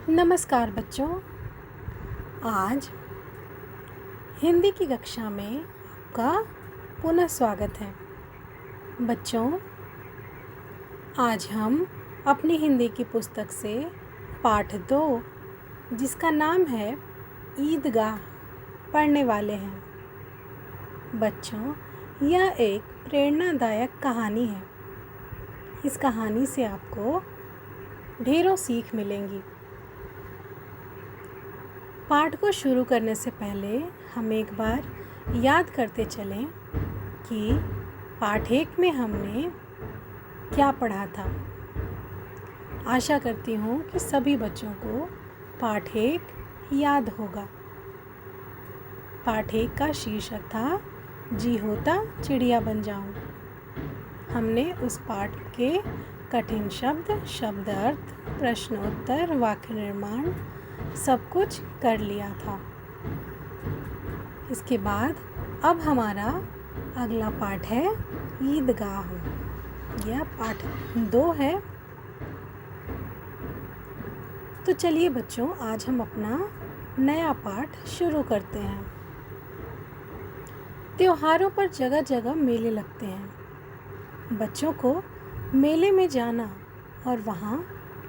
नमस्कार बच्चों। आज हिंदी की कक्षा में आपका पुनः स्वागत है। बच्चों, आज हम अपनी हिंदी की पुस्तक से पाठ 2 जिसका नाम है ईदगाह पढ़ने वाले हैं। बच्चों, यह एक प्रेरणादायक कहानी है। इस कहानी से आपको ढेरों सीख मिलेंगी। पाठ को शुरू करने से पहले हम एक बार याद करते चलें कि पाठ 1 में हमने क्या पढ़ा था। आशा करती हूँ कि सभी बच्चों को पाठ 1 याद होगा। पाठ 1 का शीर्षक था जी होता चिड़िया बन जाऊँ। हमने उस पाठ के कठिन शब्द, शब्द अर्थ, प्रश्न उत्तर, वाक्य निर्माण सब कुछ कर लिया था। इसके बाद अब हमारा अगला पाठ है ईदगाह। यह पाठ 2 है। तो चलिए बच्चों, आज हम अपना नया पाठ शुरू करते हैं। त्योहारों पर जगह जगह मेले लगते हैं। बच्चों को मेले में जाना और वहाँ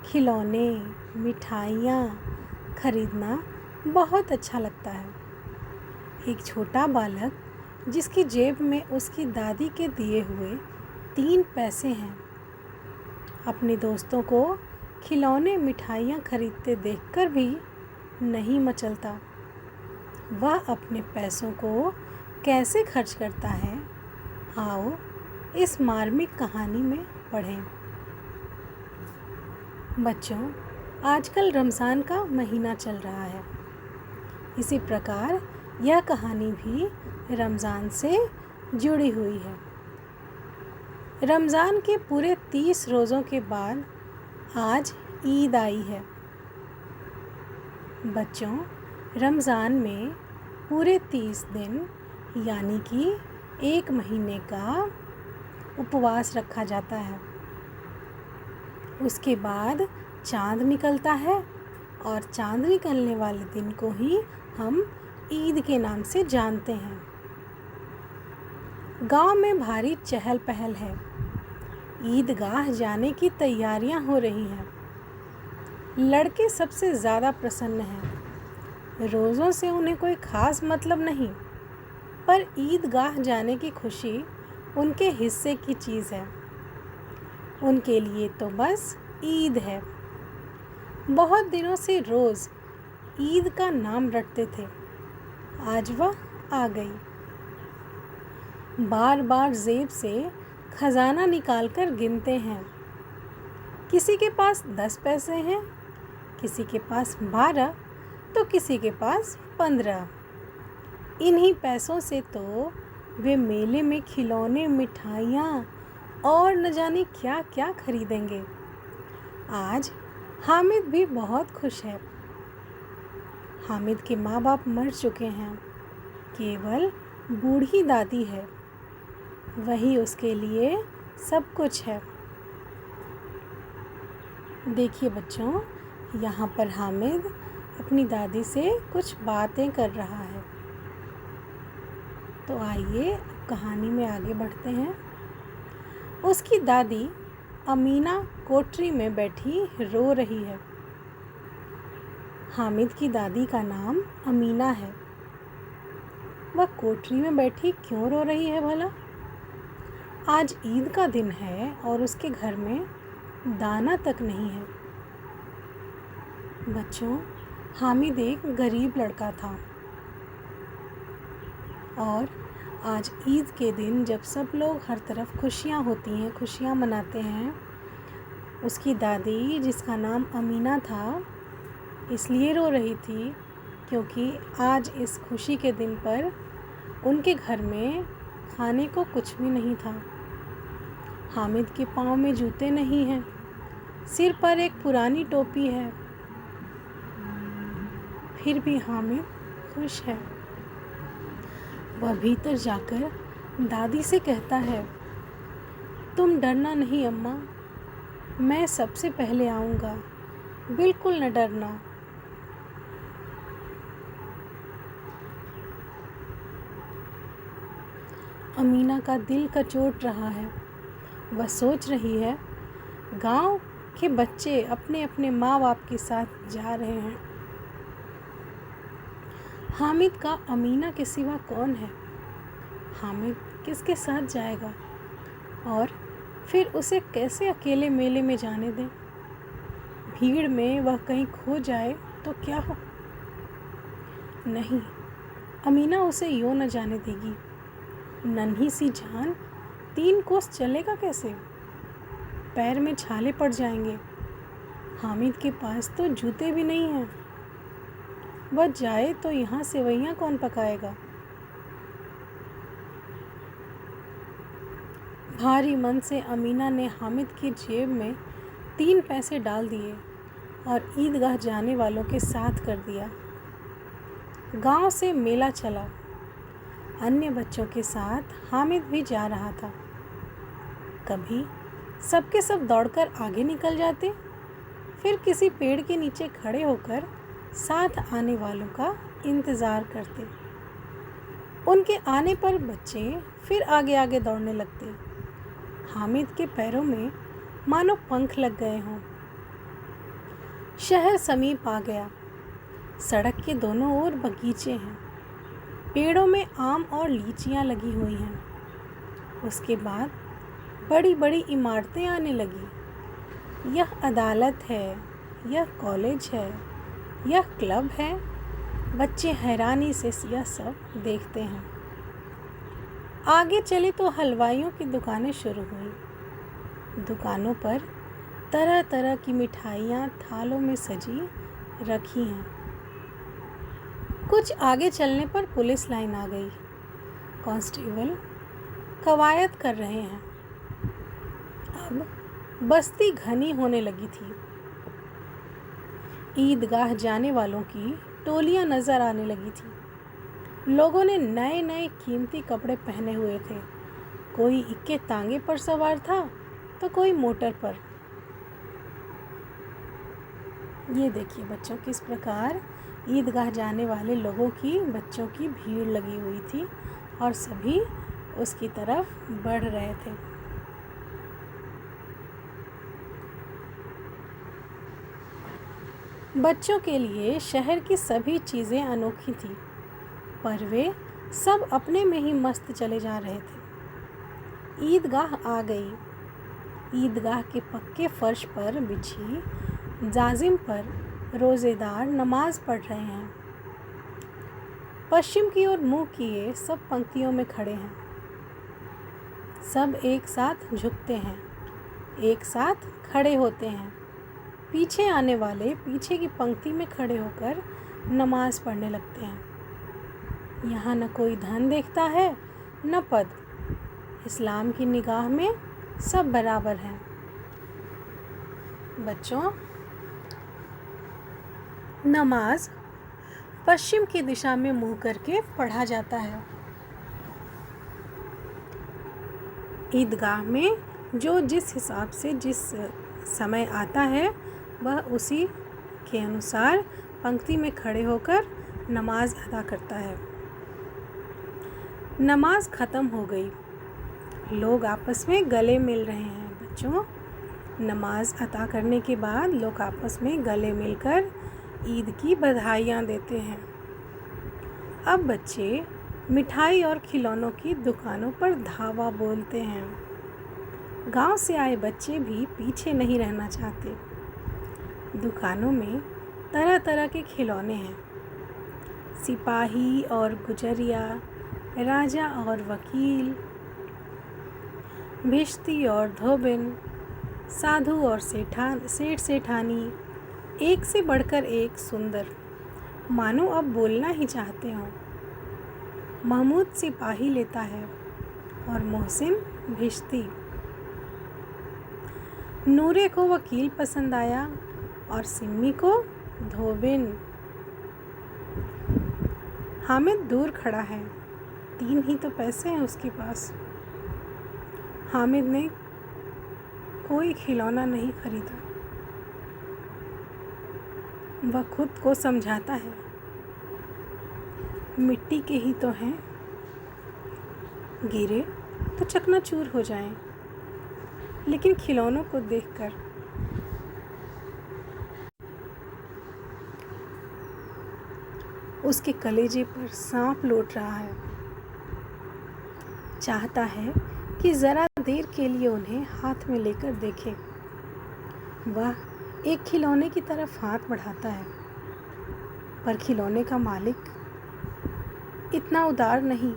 खिलौने, मिठाइयाँ खरीदना बहुत अच्छा लगता है। एक छोटा बालक जिसकी जेब में उसकी दादी के दिए हुए 3 पैसे हैं, अपने दोस्तों को खिलौने मिठाइयाँ खरीदते देखकर भी नहीं मचलता। वह अपने पैसों को कैसे खर्च करता है, आओ इस मार्मिक कहानी में पढ़ें। बच्चों, आजकल रमज़ान का महीना चल रहा है। इसी प्रकार यह कहानी भी रमज़ान से जुड़ी हुई है। रमज़ान के पूरे 30 रोज़ों के बाद आज ईद आई है। बच्चों, रमज़ान में पूरे 30 दिन यानी कि 1 महीने का उपवास रखा जाता है। उसके बाद चाँद निकलता है और चाँद निकलने वाले दिन को ही हम ईद के नाम से जानते हैं। गांव में भारी चहल पहल है। ईदगाह जाने की तैयारियां हो रही हैं। लड़के सबसे ज़्यादा प्रसन्न हैं। रोज़ों से उन्हें कोई ख़ास मतलब नहीं, पर ईदगाह जाने की खुशी उनके हिस्से की चीज़ है। उनके लिए तो बस ईद है। बहुत दिनों से रोज़ ईद का नाम रटते थे। आज वह आ गई। बार बार जेब से खजाना निकालकर गिनते हैं। किसी के पास 10 पैसे हैं, किसी के पास 12, तो किसी के पास 15। इन्हीं पैसों से तो वे मेले में खिलौने, मिठाइयाँ और न जाने क्या क्या खरीदेंगे। आज हामिद भी बहुत खुश है। हामिद के माँ बाप मर चुके हैं। केवल बूढ़ी दादी है, वही उसके लिए सब कुछ है। देखिए बच्चों, यहाँ पर हामिद अपनी दादी से कुछ बातें कर रहा है। तो आइए कहानी में आगे बढ़ते हैं। उसकी दादी अमीना कोठरी में बैठी रो रही है। हामिद की दादी का नाम अमीना है। वह कोठरी में बैठी क्यों रो रही है भला? आज ईद का दिन है और उसके घर में दाना तक नहीं है। बच्चों, हामिद एक गरीब लड़का था और आज ईद के दिन जब सब लोग हर तरफ खुशियाँ होती हैं, खुशियाँ मनाते हैं, उसकी दादी जिसका नाम अमीना था इसलिए रो रही थी क्योंकि आज इस खुशी के दिन पर उनके घर में खाने को कुछ भी नहीं था। हामिद के पाँव में जूते नहीं हैं, सिर पर एक पुरानी टोपी है, फिर भी हामिद खुश है। वह भीतर जाकर दादी से कहता है, तुम डरना नहीं अम्मा, मैं सबसे पहले आऊँगा। बिल्कुल न डरना। अमीना का दिल कचोट रहा है। वह सोच रही है, गांव के बच्चे अपने अपने माँ बाप के साथ जा रहे हैं। हामिद का अमीना के सिवा कौन है? हामिद किसके साथ जाएगा? और फिर उसे कैसे अकेले मेले में जाने दें? भीड़ में वह कहीं खो जाए तो क्या हो? नहीं, अमीना उसे यूँ न जाने देगी। नन्ही सी जान 3 कोस चलेगा कैसे? पैर में छाले पड़ जाएंगे। हामिद के पास तो जूते भी नहीं हैं। वह जाए तो यहाँ सेवइयाँ कौन पकाएगा? भारी मन से अमीना ने हामिद की जेब में 3 पैसे डाल दिए और ईदगाह जाने वालों के साथ कर दिया। गांव से मेला चला। अन्य बच्चों के साथ हामिद भी जा रहा था। कभी सबके सब दौड़कर आगे निकल जाते, फिर किसी पेड़ के नीचे खड़े होकर साथ आने वालों का इंतज़ार करते। उनके आने पर बच्चे फिर आगे आगे दौड़ने लगते। हामिद के पैरों में मानो पंख लग गए हों। शहर समीप आ गया। सड़क के दोनों ओर बगीचे हैं। पेड़ों में आम और लीचियाँ लगी हुई हैं। उसके बाद बड़ी बड़ी इमारतें आने लगी। यह अदालत है, यह कॉलेज है, यह क्लब है। बच्चे हैरानी से यह सब देखते हैं। आगे चले तो हलवाइयों की दुकानें शुरू हुई। दुकानों पर तरह तरह की मिठाइयाँ थालों में सजी रखी हैं। कुछ आगे चलने पर पुलिस लाइन आ गई। कांस्टेबल कवायद कर रहे हैं। अब बस्ती घनी होने लगी थी। ईदगाह जाने वालों की टोलियां नजर आने लगी थी। लोगों ने नए नए कीमती कपड़े पहने हुए थे। कोई इक्के तांगे पर सवार था तो कोई मोटर पर। ये देखिए बच्चों, किस प्रकार ईदगाह जाने वाले लोगों की, बच्चों की भीड़ लगी हुई थी और सभी उसकी तरफ बढ़ रहे थे। बच्चों के लिए शहर की सभी चीज़ें अनोखी थी, पर वे सब अपने में ही मस्त चले जा रहे थे। ईदगाह आ गई। ईदगाह के पक्के फर्श पर बिछी जाजिम पर रोज़ेदार नमाज पढ़ रहे हैं। पश्चिम की ओर मुंह किए सब पंक्तियों में खड़े हैं। सब एक साथ झुकते हैं, एक साथ खड़े होते हैं। पीछे आने वाले पीछे की पंक्ति में खड़े होकर नमाज पढ़ने लगते हैं। यहाँ न कोई धन देखता है न पद। इस्लाम की निगाह में सब बराबर हैं। बच्चों, नमाज पश्चिम की दिशा में मुंह करके पढ़ा जाता है। ईदगाह में जो जिस हिसाब से जिस समय आता है वह उसी के अनुसार पंक्ति में खड़े होकर नमाज अदा करता है। नमाज ख़त्म हो गई। लोग आपस में गले मिल रहे हैं। बच्चों, नमाज अदा करने के बाद लोग आपस में गले मिलकर ईद की बधाइयाँ देते हैं। अब बच्चे मिठाई और खिलौनों की दुकानों पर धावा बोलते हैं। गांव से आए बच्चे भी पीछे नहीं रहना चाहते। दुकानों में तरह तरह के खिलौने हैं। सिपाही और गुजरिया, राजा और वकील, भिश्ती और धोबिन, साधु और सेठ सेठानी, एक से बढ़कर एक सुंदर, मानो अब बोलना ही चाहते हों। महमूद सिपाही लेता है और मोहसिन भिश्ती। नूरे को वकील पसंद आया और सिम्मी को धोबिन। हामिद दूर खड़ा है। 3 ही तो पैसे हैं उसके पास। हामिद ने कोई खिलौना नहीं खरीदा। वह खुद को समझाता है, मिट्टी के ही तो हैं, गिरे तो चकनाचूर हो जाएं। लेकिन खिलौनों को देखकर उसके कलेजे पर सांप लौट रहा है। चाहता है कि जरा देर के लिए उन्हें हाथ में लेकर देखे। वह एक खिलौने की तरफ हाथ बढ़ाता है, पर खिलौने का मालिक इतना उदार नहीं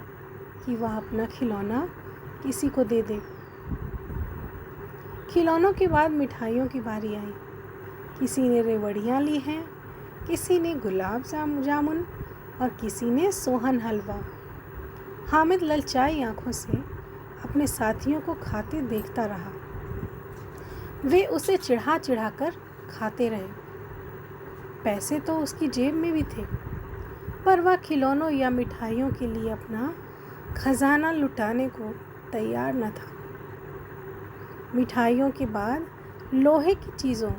कि वह अपना खिलौना किसी को दे दे। खिलौनों के बाद मिठाइयों की बारी आई। किसी ने रेवड़ियाँ ली हैं, किसी ने गुलाब जामुन और किसी ने सोहन हलवा। हामिद ललचाई आंखों से अपने साथियों को खाते देखता रहा। वे उसे चिढ़ा कर खाते रहे। पैसे तो उसकी जेब में भी थे, पर वह खिलौनों या मिठाइयों के लिए अपना खजाना लुटाने को तैयार न था। मिठाइयों के बाद लोहे की चीज़ों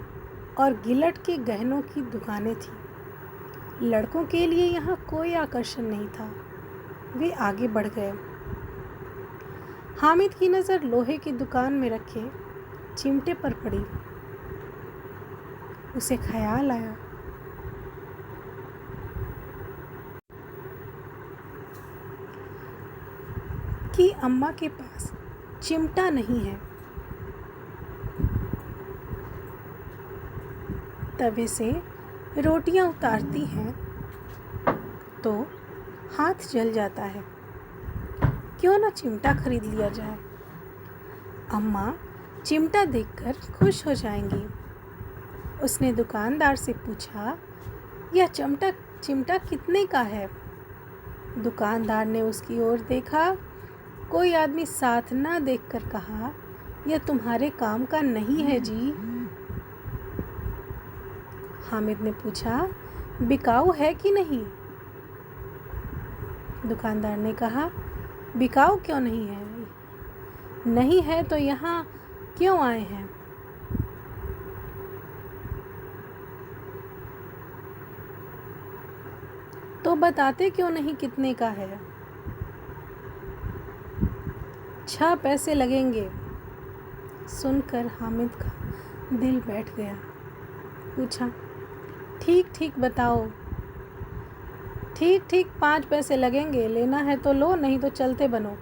और गिलट के गहनों की दुकानें थीं। लड़कों के लिए यहाँ कोई आकर्षण नहीं था। वे आगे बढ़ गए। हामिद की नज़र लोहे की दुकान में रखे चिमटे पर पड़ी। उसे ख्याल आया, कि अम्मा के पास चिमटा नहीं है। तवे से रोटियां उतारती हैं तो हाथ जल जाता है। क्यों ना चिमटा खरीद लिया जाए। अम्मा चिमटा देखकर खुश हो जाएंगी। उसने दुकानदार से पूछा, यह चिमटा कितने का है? दुकानदार ने उसकी ओर देखा। कोई आदमी साथ ना देखकर कहा, यह तुम्हारे काम का नहीं है जी। हामिद ने पूछा, बिकाऊ है कि नहीं? दुकानदार ने कहा, बिकाऊ क्यों नहीं है? नहीं है तो यहाँ क्यों आए हैं? तो बताते क्यों नहीं कितने का है? 6 पैसे लगेंगे। सुनकर हामिद का दिल बैठ गया। पूछा, ठीक बताओ। ठीक 5 पैसे लगेंगे। लेना है तो लो, नहीं तो चलते बनो।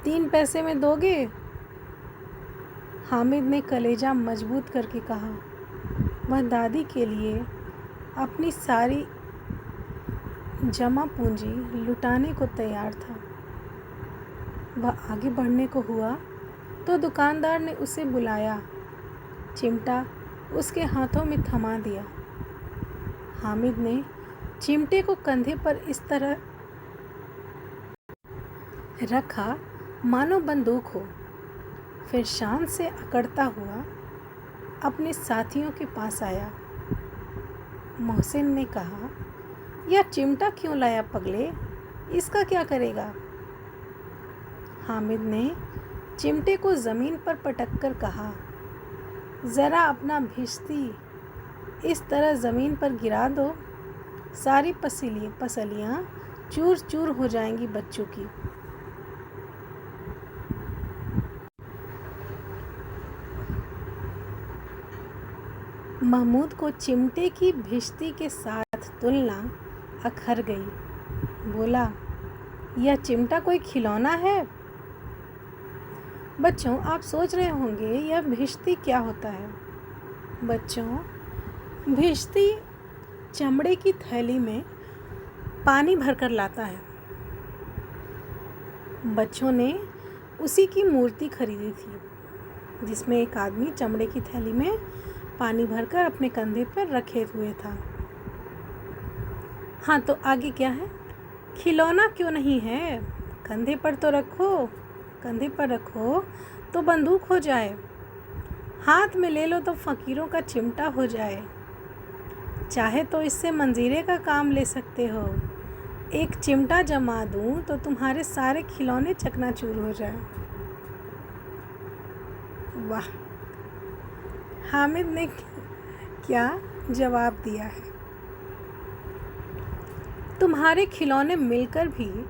3 पैसे में दोगे? हामिद ने कलेजा मजबूत करके कहा। वह दादी के लिए अपनी सारी जमा पूंजी लुटाने को तैयार था। वह आगे बढ़ने को हुआ तो दुकानदार ने उसे बुलाया। चिमटा उसके हाथों में थमा दिया। हामिद ने चिमटे को कंधे पर इस तरह रखा मानो बंदूक हो। फिर शान से अकड़ता हुआ अपने साथियों के पास आया। मोहसिन ने कहा, यह चिमटा क्यों लाया पगले? इसका क्या करेगा? हामिद ने चिमटे को ज़मीन पर पटक कर कहा, ज़रा अपना भिश्ती इस तरह ज़मीन पर गिरा दो, सारी पसलियाँ चूर चूर हो जाएंगी बच्चों की। महमूद को चिमटे की भिश्ती के साथ तुलना अखर गई। बोला, यह चिमटा कोई खिलौना है? बच्चों, आप सोच रहे होंगे यह भिश्ती क्या होता है। बच्चों, भिश्ती चमड़े की थैली में पानी भरकर लाता है। बच्चों ने उसी की मूर्ति खरीदी थी, जिसमें एक आदमी चमड़े की थैली में पानी भरकर अपने कंधे पर रखे हुए था। हाँ, तो आगे क्या है? खिलौना क्यों नहीं है? कंधे पर तो रखो। कंधे पर रखो तो बंदूक हो जाए। हाथ में ले लो तो फकीरों का चिमटा हो जाए। चाहे तो इससे मंजीरे का काम ले सकते हो। एक चिमटा जमा दूं तो तुम्हारे सारे खिलौने चकनाचूर हो जाए। वाह! हामिद ने क्या जवाब दिया है। तुम्हारे खिलौने मिलकर भी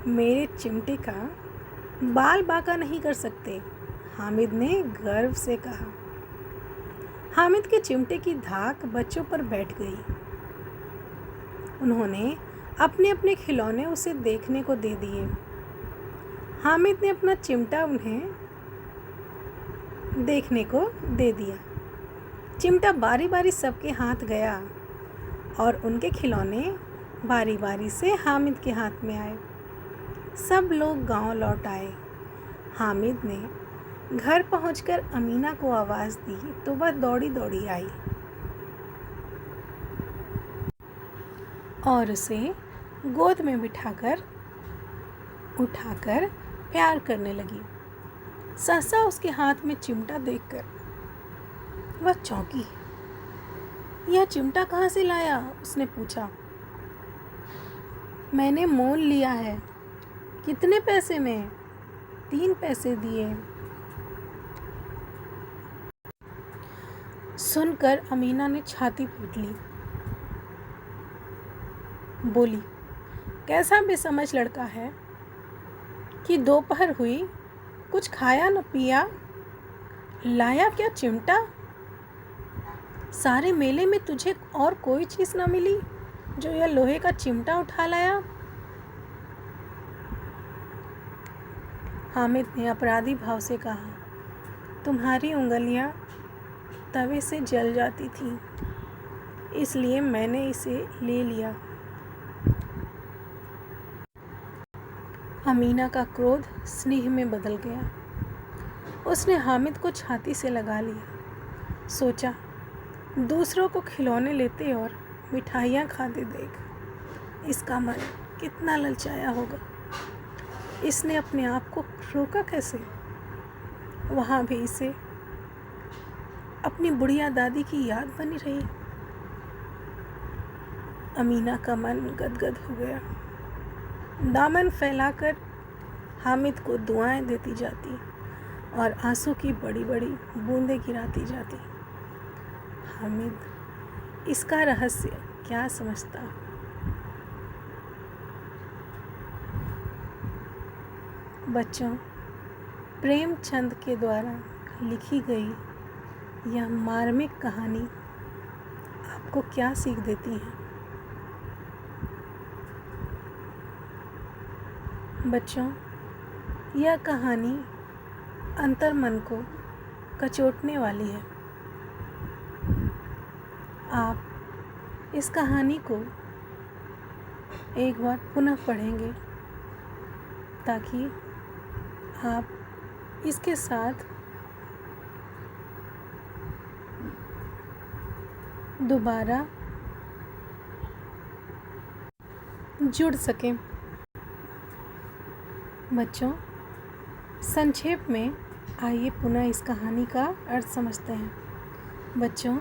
मेरे चिमटे का बाल बांका नहीं कर सकते, हामिद ने गर्व से कहा। हामिद के चिमटे की धाक बच्चों पर बैठ गई। उन्होंने अपने अपने खिलौने उसे देखने को दे दिए। हामिद ने अपना चिमटा उन्हें देखने को दे दिया। चिमटा बारी बारी सबके हाथ गया और उनके खिलौने बारी बारी से हामिद के हाथ में आए। सब लोग गांव लौट आए। हामिद ने घर पहुंचकर अमीना को आवाज़ दी तो वह दौड़ी दौड़ी आई और उसे गोद में उठाकर प्यार करने लगी। सहसा उसके हाथ में चिमटा देखकर वह चौंकी। यह चिमटा कहाँ से लाया? उसने पूछा। मैंने मोल लिया है। कितने पैसे में? 3 पैसे दिए। सुनकर अमीना ने छाती पीट ली। बोली, कैसा बेसमझ लड़का है कि दोपहर हुई, कुछ खाया न पिया, लाया क्या चिमटा? सारे मेले में तुझे और कोई चीज़ न मिली जो यह लोहे का चिमटा उठा लाया? हामिद ने अपराधी भाव से कहा, तुम्हारी उंगलियां तवे से जल जाती थी, इसलिए मैंने इसे ले लिया। अमीना का क्रोध स्नेह में बदल गया। उसने हामिद को छाती से लगा लिया। सोचा, दूसरों को खिलौने लेते और मिठाइयाँ खाते देख इसका मन कितना ललचाया होगा। इसने अपने आप को रोका कैसे? वहाँ भी इसे अपनी बुढ़िया दादी की याद बनी रही। अमीना का मन गदगद हो गया। दामन फैलाकर हामिद को दुआएं देती जाती और आंसू की बड़ी बड़ी बूंदें गिराती जाती। हामिद इसका रहस्य क्या समझता? बच्चों, प्रेमचंद के द्वारा लिखी गई यह मार्मिक कहानी आपको क्या सीख देती है? बच्चों, यह कहानी अंतर्मन को कचोटने वाली है। आप इस कहानी को एक बार पुनः पढ़ेंगे ताकि आप इसके साथ दोबारा जुड़ सकें। बच्चों, संक्षेप में आइए पुनः इस कहानी का अर्थ समझते हैं। बच्चों,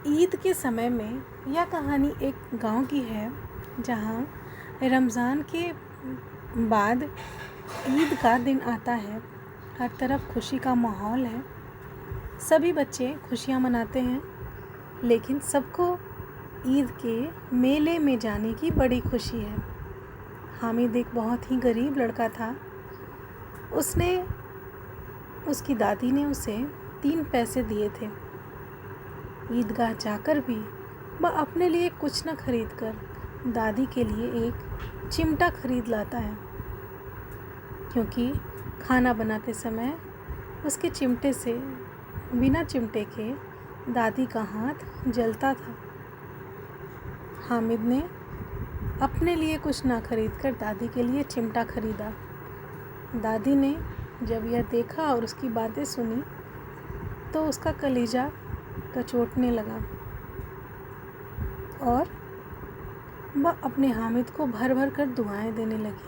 ईद के समय में यह कहानी एक गांव की है जहां रमज़ान के बाद ईद का दिन आता है। हर तरफ खुशी का माहौल है। सभी बच्चे खुशियां मनाते हैं, लेकिन सबको ईद के मेले में जाने की बड़ी खुशी है। हामिद एक बहुत ही गरीब लड़का था। उसकी दादी ने उसे 3 पैसे दिए थे। ईदगाह जाकर भी वह अपने लिए कुछ न खरीद कर दादी के लिए एक चिमटा खरीद लाता है, क्योंकि खाना बनाते समय उसके चिमटे से बिना चिमटे के दादी का हाथ जलता था। हामिद ने अपने लिए कुछ ना खरीद कर दादी के लिए चिमटा खरीदा। दादी ने जब यह देखा और उसकी बातें सुनी तो उसका कलेजा कचोटने लगा और वह अपने हामिद को भर भर कर दुआएं देने लगी।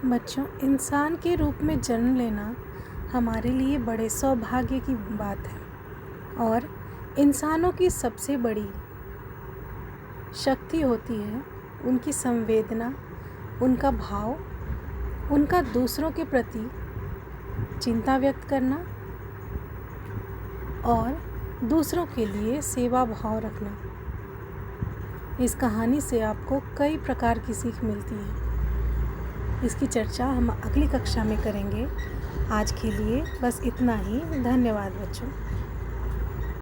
बच्चों, इंसान के रूप में जन्म लेना हमारे लिए बड़े सौभाग्य की बात है और इंसानों की सबसे बड़ी शक्ति होती है उनकी संवेदना, उनका भाव, उनका दूसरों के प्रति चिंता व्यक्त करना और दूसरों के लिए सेवा भाव रखना। इस कहानी से आपको कई प्रकार की सीख मिलती है। इसकी चर्चा हम अगली कक्षा में करेंगे। आज के लिए बस इतना ही। धन्यवाद बच्चों।